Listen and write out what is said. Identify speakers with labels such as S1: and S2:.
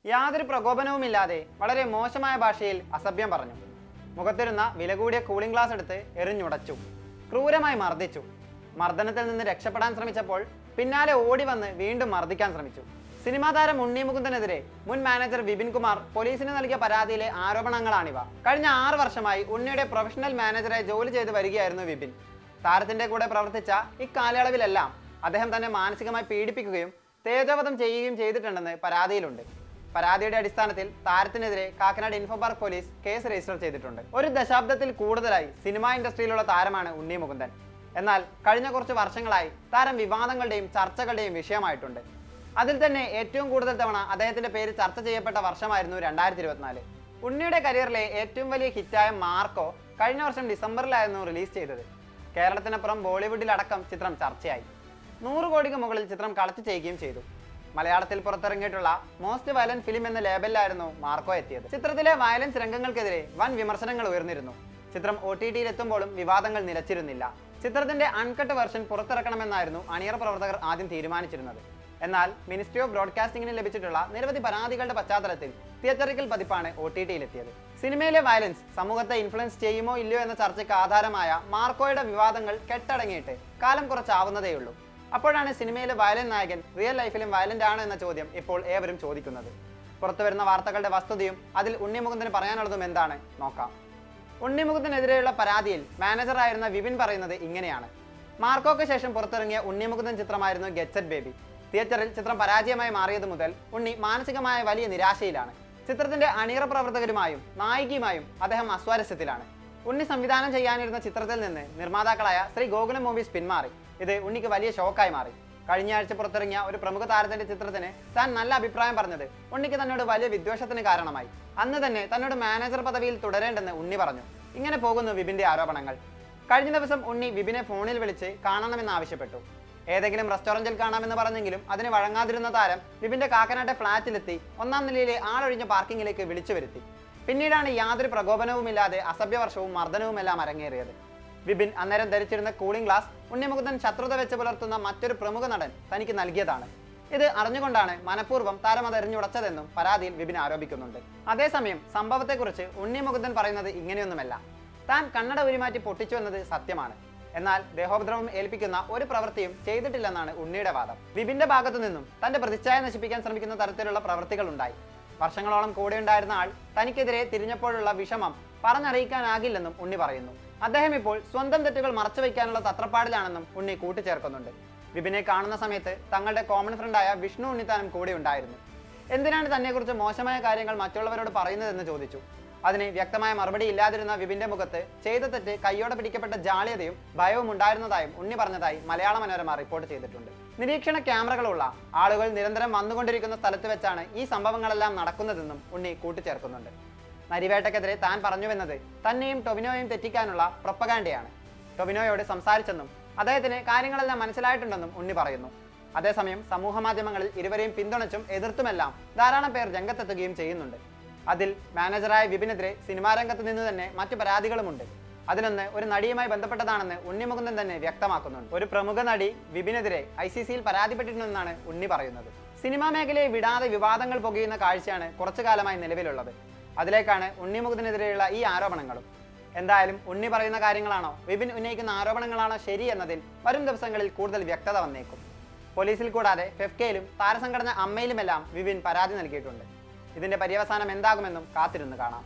S1: യാതൊരു പ്രകോപനവുമില്ലാതെ വളരെ മോശമായ ഭാഷയിൽ അസഭ്യം പറഞ്ഞു. മുഖത്തിരുന്ന വില കൂടിയ കൂളിംഗ് ഗ്ലാസ് എടുത്ത് എറിഞ്ഞുടച്ചു. ക്രൂരമായി മർദ്ദിച്ചു. മർദ്ദനത്തിൽ നിന്ന് രക്ഷപ്പെടാൻ ശ്രമിച്ചപ്പോൾ പിന്നാലെ ഓടി വന്ന് വീണ്ടും മർദ്ദിക്കാൻ ശ്രമിച്ചു. സിനിമാ താരം ഉണ്ണി മുകുന്ദനെതിരെ മുൻ മാനേജർ വിപിൻ കുമാർ പോലീസിന് നൽകിയ പരാതിയിലെ ആരോപണങ്ങളാണിവ. കഴിഞ്ഞ 6 വർഷമായി ഉണ്ണിയുടെ പ്രൊഫഷണൽ മാനേജറായി ജോലി ചെയ്ത് വരികയായിരുന്നു വിപിൻ. താരത്തിന്റെ കൂടെ പ്രവർത്തിച്ച ഇക്കാലയളവിലെല്ലാം അദ്ദേഹം തന്നെ മാനസികമായി പീഡിപ്പിക്കുകയും തേജോവധം ചെയ്യുകയും ചെയ്തിട്ടുണ്ടെന്ന് പരാതിയിലുണ്ട്. പരാതിയുടെ അടിസ്ഥാനത്തിൽ താരത്തിനെതിരെ Kakkanad Infopark police case register ചെയ്തിട്ടുണ്ട്. ഒരു ദശാബ്ദത്തിൽ കൂടുതലായി സിനിമാ ഇൻഡസ്ട്രിയിലുള്ള താരമാണ് ഉണ്ണി മുകുന്ദൻ. എന്നാൽ കഴിഞ്ഞ കുറച്ച് വർഷങ്ങളായി താരം വിവാദങ്ങളുടെയും ചർച്ചകളുടെയും വിഷയമായിട്ടുണ്ട്. അതിൽ തന്നെ ഏറ്റവും കൂടുതൽ തവണ അദ്ദേഹത്തിന്റെ പേര് ചർച്ച ചെയ്യപ്പെട്ട വർഷമായിരുന്നു 2024. ഉണ്ണിയുടെ കരിയറിലെ ഏറ്റവും വലിയ ഹിറ്റായ മാർക്കോ കഴിഞ്ഞ വർഷം ഡിസംബറിലായിരുന്നു റിലീസ് ചെയ്തത്. കേരളത്തിനപ്പുറം ബോളിവുഡിലടക്കം ചിത്രം ചർച്ചയായി. 100 കോടിക്ക് മുകളിൽ ചിത്രം കളക്ട് ചെയ്യുകയും ചെയ്തു. മലയാളത്തിൽ പുറത്തിറങ്ങിയിട്ടുള്ള മോസ്റ്റ് വയലന്റ് ഫിലിം എന്ന ലേബലിലായിരുന്നു മാർക്കോ എത്തിയത്. ചിത്രത്തിലെ വയലൻസ് രംഗങ്ങൾക്കെതിരെ വൻ വിമർശനങ്ങൾ ഉയർന്നിരുന്നു. ചിത്രം OTTയിൽ എത്തുമ്പോഴും വിവാദങ്ങൾ നിലച്ചിരുന്നില്ല. ചിത്രത്തിന്റെ അൺകട്ട് വെർഷൻ പുറത്തിറക്കണമെന്നായിരുന്നു അണിയറ പ്രവർത്തകർ ആദ്യം തീരുമാനിച്ചിരുന്നത്. എന്നാൽ മിനിസ്ട്രി ഓഫ് ബ്രോഡ്കാസ്റ്റിംഗിന് ലഭിച്ചിട്ടുള്ള നിരവധി പരാതികളുടെ പശ്ചാത്തലത്തിൽ തിയേറ്ററിക്കൽ പതിപ്പാണ് OTTയിൽ എത്തിയത്. സിനിമയിലെ വയലൻസ് സമൂഹത്തെ ഇൻഫ്ലുവൻസ് ചെയ്യുമോ ഇല്ലയോ എന്ന ചർച്ചയ്ക്ക് ആധാരമായ മാർക്കോയുടെ വിവാദങ്ങൾ കെട്ടടങ്ങിയിട്ട് കാലം കുറച്ചാവുന്നതേയുള്ളൂ. അപ്പോഴാണ് സിനിമയിലെ വയലന്റ് നായകൻ റിയൽ ലൈഫിലും വയലന്റ് ആണോ എന്ന ചോദ്യം ഇപ്പോൾ ഏവരും ചോദിക്കുന്നത്. പുറത്തുവരുന്ന വാർത്തകളുടെ വസ്തുതയും അതിൽ ഉണ്ണി മുകുന്ദന് പറയാനുള്ളതും എന്താണ് നോക്കാം. ഉണ്ണി മുകുന്ദനെതിരെയുള്ള പരാതിയിൽ മാനേജറായിരുന്ന വിപിൻ പറയുന്നത് ഇങ്ങനെയാണ്. മാർക്കോയ്ക്ക് ശേഷം പുറത്തിറങ്ങിയ ഉണ്ണി മുകുന്ദൻ ചിത്രമായിരുന്നു ഗെറ്റ് സെറ്റ് ബേബി. തിയേറ്ററിൽ ചിത്രം പരാജയമായി മാറിയത് മുതൽ ഉണ്ണി മാനസികമായ വലിയ നിരാശയിലാണ്. ചിത്രത്തിന്റെ അണിയറ പ്രവർത്തകരുമായും നായികയുമായും അദ്ദേഹം അസ്വാരസ്യത്തിലാണ്. ഉണ്ണി സംവിധാനം ചെയ്യാനിരുന്ന ചിത്രത്തിൽ നിന്ന് നിർമ്മാതാക്കളായ ശ്രീ ഗോകുലം മൂവീസ് പിന്മാറി. ഇത് ഉണ്ണിക്ക് വലിയ ഷോക്കായി മാറി. കഴിഞ്ഞ ആഴ്ച പുറത്തിറങ്ങിയ ഒരു പ്രമുഖ താരത്തിന്റെ ചിത്രത്തിന് താൻ നല്ല അഭിപ്രായം പറഞ്ഞത് ഉണ്ണിക്ക് തന്നോട് വലിയ വിദ്വേഷത്തിന് കാരണമായി. അന്ന് തന്നെ തന്നോട് മാനേജർ പദവിയിൽ തുടരേണ്ടെന്ന് ഉണ്ണി പറഞ്ഞു. ഇങ്ങനെ പോകുന്നു വിപിന്റെ ആരോപണങ്ങൾ. കഴിഞ്ഞ ദിവസം ഉണ്ണി വിപിനെ ഫോണിൽ വിളിച്ച് കാണണമെന്ന് ആവശ്യപ്പെട്ടു. ഏതെങ്കിലും റെസ്റ്റോറന്റിൽ കാണാമെന്ന് പറഞ്ഞെങ്കിലും അതിന് വഴങ്ങാതിരുന്ന താരം വിപിന്റെ കാക്കനാട്ടെ ഫ്ളാറ്റിലെത്തി 1ാം നിലയിലെ ആളൊഴിഞ്ഞ പാർക്കിങ്ങിലേക്ക് വിളിച്ചു വരുത്തി. പിന്നീടാണ് യാതൊരു പ്രകോപനവുമില്ലാതെ അസഭ്യവർഷവും മർദ്ദനവുമെല്ലാം അരങ്ങേറിയത്. വിപിൻ അന്നേരം ധരിച്ചിരുന്ന കൂളിംഗ് ഗ്ലാസ് ഉണ്ണി മുകുന്ദൻ ശത്രുത വെച്ച് പുലർത്തുന്ന മറ്റൊരു പ്രമുഖ നടൻ തനിക്ക് നൽകിയതാണ്. ഇത് അറിഞ്ഞുകൊണ്ടാണ് മനഃപൂർവ്വം താരം അത് എറിഞ്ഞുടച്ചതെന്നും പരാതിയിൽ വിപിൻ ആരോപിക്കുന്നുണ്ട്. അതേസമയം സംഭവത്തെക്കുറിച്ച് ഉണ്ണി മുകുന്ദൻ പറയുന്നത് ഇങ്ങനെയൊന്നുമല്ല. താൻ കണ്ണട ഉരുമാറ്റി പൊട്ടിച്ചു എന്നത് സത്യമാണ്. എന്നാൽ ദേഹോപദ്രവം ഏൽപ്പിക്കുന്ന ഒരു പ്രവൃത്തിയും ചെയ്തിട്ടില്ലെന്നാണ് ഉണ്ണിയുടെ വാദം. വിപിന്റെ ഭാഗത്തു നിന്നും തന്റെ പ്രതിച്ഛായ നശിപ്പിക്കാൻ ശ്രമിക്കുന്ന തരത്തിലുള്ള പ്രവൃത്തികൾ ഉണ്ടായി. വർഷങ്ങളോളം കൂടെ ഉണ്ടായിരുന്ന ആൾ തനിക്കെതിരെ തിരിഞ്ഞപ്പോഴുള്ള വിഷമം പറഞ്ഞറിയിക്കാനാകില്ലെന്നും ഉണ്ണി പറയുന്നു. അദ്ദേഹം ഇപ്പോൾ സ്വന്തം തെറ്റുകൾ മറച്ചുവെക്കാനുള്ള തത്രപ്പാടിലാണെന്നും ഉണ്ണി കൂട്ടിച്ചേർക്കുന്നുണ്ട്. വിപിനെ കാണുന്ന സമയത്ത് തങ്ങളുടെ കോമൺ ഫ്രണ്ടായ വിഷ്ണു ഉണ്ണിത്താനും കൂടെ ഉണ്ടായിരുന്നു. എന്തിനാണ് തന്നെക്കുറിച്ച് മോശമായ കാര്യങ്ങൾ മറ്റുള്ളവരോട് പറയുന്നതെന്ന് ചോദിച്ചു. അതിന് വ്യക്തമായ മറുപടി ഇല്ലാതിരുന്ന വിപിന്റെ മുഖത്ത് ചെയ്ത തെറ്റ് കയ്യോടെ പിടിക്കപ്പെട്ട ജാള്യതയും ഭയവും ഉണ്ടായിരുന്നതായും ഉണ്ണി പറഞ്ഞതായി മലയാള മനോരമ റിപ്പോർട്ട് ചെയ്തിട്ടുണ്ട്. നിരീക്ഷണ ക്യാമറകളുള്ള ആളുകൾ നിരന്തരം വന്നുകൊണ്ടിരിക്കുന്ന സ്ഥലത്ത് വെച്ചാണ് ഈ സംഭവങ്ങളെല്ലാം നടക്കുന്നതെന്നും ഉണ്ണി കൂട്ടിച്ചേർക്കുന്നുണ്ട്. നരിവേട്ടയ്ക്കെതിരെ താൻ പറഞ്ഞുവെന്നത് തന്നെയും ടൊവിനോയും തെറ്റിക്കാനുള്ള പ്രൊപ്പഗാൻഡയാണ്. ടൊവിനോയോട് സംസാരിച്ചെന്നും അദ്ദേഹത്തിന് കാര്യങ്ങളെല്ലാം മനസ്സിലായിട്ടുണ്ടെന്നും ഉണ്ണി പറയുന്നു. അതേസമയം സമൂഹ മാധ്യമങ്ങളിൽ ഇരുവരെയും പിന്തുണച്ചും എതിർത്തുമെല്ലാം ധാരാളം പേർ രംഗത്തെത്തുകയും ചെയ്യുന്നുണ്ട്. അതിൽ മാനേജറായ വിപിനെതിരെ സിനിമാ രംഗത്ത് നിന്ന് തന്നെ മറ്റു പരാതികളുമുണ്ട്. അതിലൊന്ന് ഒരു നടിയുമായി ബന്ധപ്പെട്ടതാണെന്ന് ഉണ്ണി മുകുന്ദൻ തന്നെ വ്യക്തമാക്കുന്നുണ്ട്. ഒരു പ്രമുഖ നടി വിപിനെതിരെ ICCയിൽ പരാതിപ്പെട്ടിട്ടുണ്ടെന്നാണ് ഉണ്ണി പറയുന്നത്. സിനിമാ മേഖലയെ വിടാതെ വിവാദങ്ങൾ പുകയുന്ന കാഴ്ചയാണ് കുറച്ചു കാലമായി നിലവിലുള്ളത്. അതിലേക്കാണ് ഉണ്ണി മുകുന്ദനെതിരെയുള്ള ഈ ആരോപണങ്ങളും. എന്തായാലും ഉണ്ണി പറയുന്ന കാര്യങ്ങളാണോ വിപിൻ ഉന്നയിക്കുന്ന ആരോപണങ്ങളാണോ ശരി എന്നതിൽ വരും ദിവസങ്ങളിൽ കൂടുതൽ വ്യക്തത വന്നേക്കും. പോലീസിൽ കൂടാതെ ഫെഫ്കയിലും താരസംഘടന അമ്മയിലുമെല്ലാം വിപിൻ പരാതി നൽകിയിട്ടുണ്ട്. ഇതിന്റെ പര്യവസാനം എന്താകുമെന്നും കാത്തിരുന്ന് കാണാം.